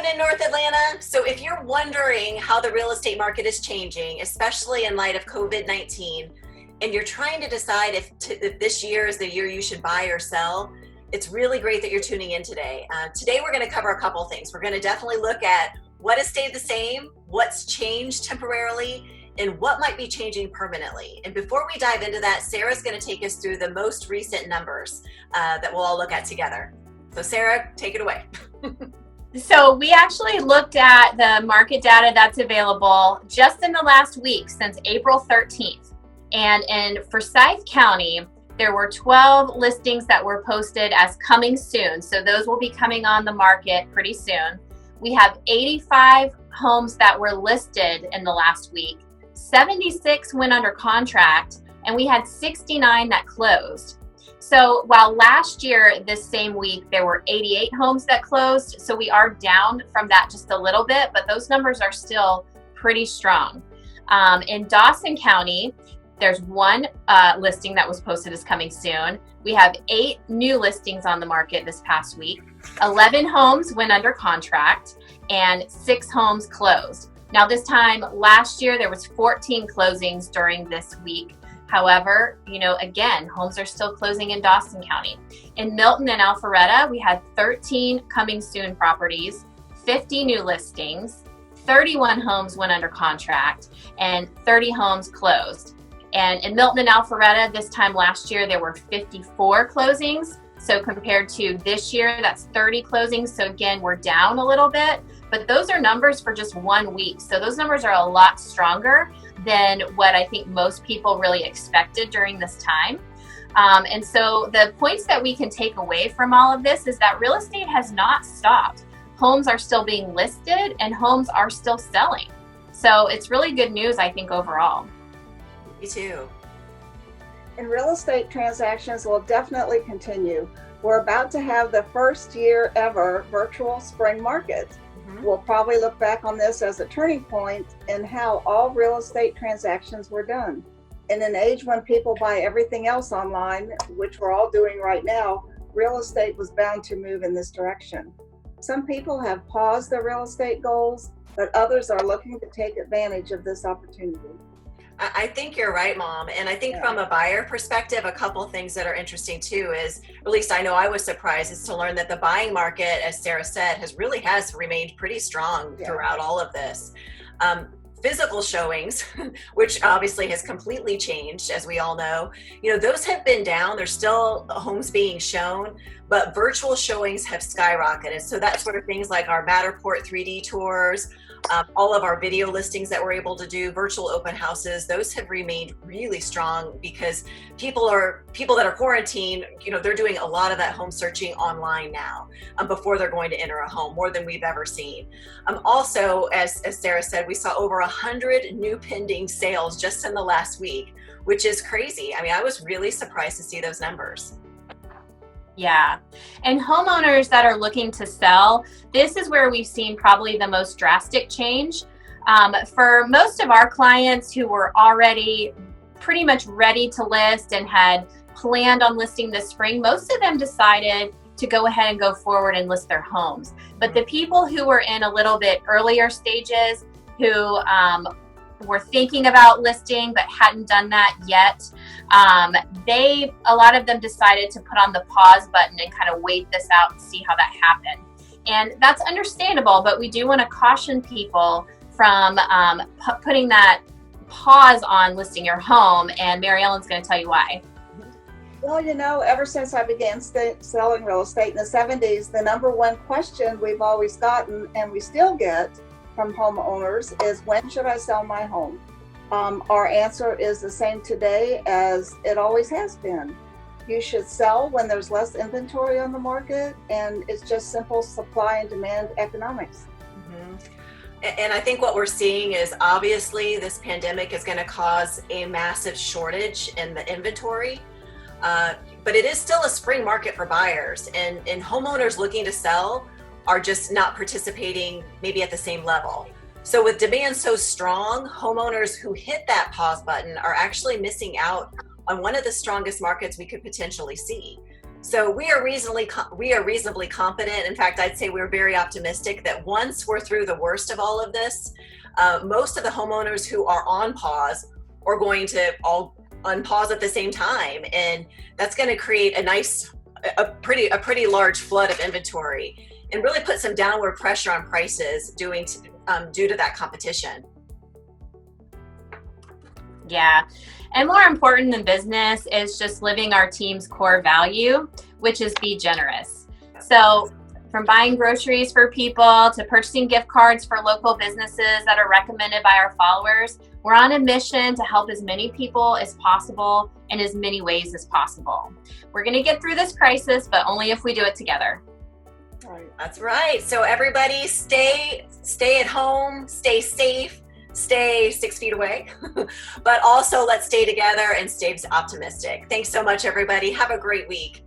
happening, North Atlanta? So if you're wondering how the real estate market is changing, especially in light of COVID-19, and you're trying to decide if this year is the year you should buy or sell, it's really great that you're tuning in today. Today we're going to cover a couple things. We're going to definitely look at what has stayed the same, what's changed temporarily, and what might be changing permanently. And before we dive into that, Sarah's going to take us through the most recent numbers that we'll all look at together. So Sarah, take it away. So we actually looked at the market data that's available just in the last week since April 13th. And in Forsyth County, there were 12 listings that were posted as coming soon. So those will be coming on the market pretty soon. We have 85 homes that were listed in the last week. 76 went under contract, and we had 69 that closed. So while last year, this same week, there were 88 homes that closed, so we are down from that just a little bit, but those numbers are still pretty strong. In Dawson County, there's one listing that was posted as coming soon. We have 8 new listings on the market this past week. 11 homes went under contract, and 6 homes closed. Now this time last year, there was 14 closings during this week. However, again, homes are still closing in Dawson County. In Milton and Alpharetta, we had 13 coming soon properties, 50 new listings, 31 homes went under contract, and 30 homes closed. And in Milton and Alpharetta, this time last year, there were 54 closings. So compared to this year, that's 30 closings. So again, we're down a little bit, but those are numbers for just 1 week. So those numbers are a lot stronger than what I think most people really expected during this time. And so the points that we can take away from all of this is that real estate has not stopped. Homes are still being listed and homes are still selling. So it's really good news, I think, overall. Me too. And real estate transactions will definitely continue. We're about to have the first year ever virtual spring market. We'll probably look back on this as a turning point in how all real estate transactions were done. In an age when people buy everything else online, which we're all doing right now, real estate was bound to move in this direction. Some people have paused their real estate goals, but others are looking to take advantage of this opportunity. I think you're right, Mom. And I think from a buyer perspective, a couple things that are interesting too is, or at least I know I was surprised, is to learn that the buying market, as Sarah said, has remained pretty strong throughout all of this. Physical showings, which obviously has completely changed, as we all know, those have been down. There's still homes being shown, but virtual showings have skyrocketed. So that's sort of things like our Matterport 3D tours, all of our video listings that we're able to do, virtual open houses, those have remained really strong because people that are quarantined, they're doing a lot of that home searching online now before they're going to enter a home, more than we've ever seen. Also, as Sarah said, we saw over 100 new pending sales just in the last week, which is crazy. I mean, I was really surprised to see those numbers. Yeah. And homeowners that are looking to sell, this is where we've seen probably the most drastic change. For most of our clients who were already pretty much ready to list and had planned on listing this spring, most of them decided to go ahead and go forward and list their homes. But the people who were in a little bit earlier stages, who were thinking about listing but hadn't done that yet, a lot of them decided to put on the pause button and kind of wait this out and see how that happened. And that's understandable, but we do want to caution people from putting that pause on listing your home, and Meriellen's going to tell you why. Well, ever since I began selling real estate in the 70s, the number one question we've always gotten, and we still get from homeowners, is when should I sell my home? Our answer is the same today as it always has been. You should sell when there's less inventory on the market, and it's just simple supply and demand economics. And I think what we're seeing is obviously this pandemic is going to cause a massive shortage in the inventory, but it is still a spring market for buyers, and homeowners looking to sell are just not participating maybe at the same level. So with demand so strong, homeowners who hit that pause button are actually missing out on one of the strongest markets we could potentially see. So we are reasonably confident. In fact, I'd say we're very optimistic that once we're through the worst of all of this, most of the homeowners who are on pause are going to all unpause at the same time, and that's going to create a pretty large flood of inventory and really put some downward pressure on prices due to that competition. Yeah. And more important than business is just living our team's core value, which is be generous. So from buying groceries for people to purchasing gift cards for local businesses that are recommended by our followers, we're on a mission to help as many people as possible in as many ways as possible. We're going to get through this crisis, but only if we do it together. Right. That's right. So everybody stay at home, stay safe, stay 6 feet away, but also let's stay together and stay optimistic. Thanks so much, everybody. Have a great week.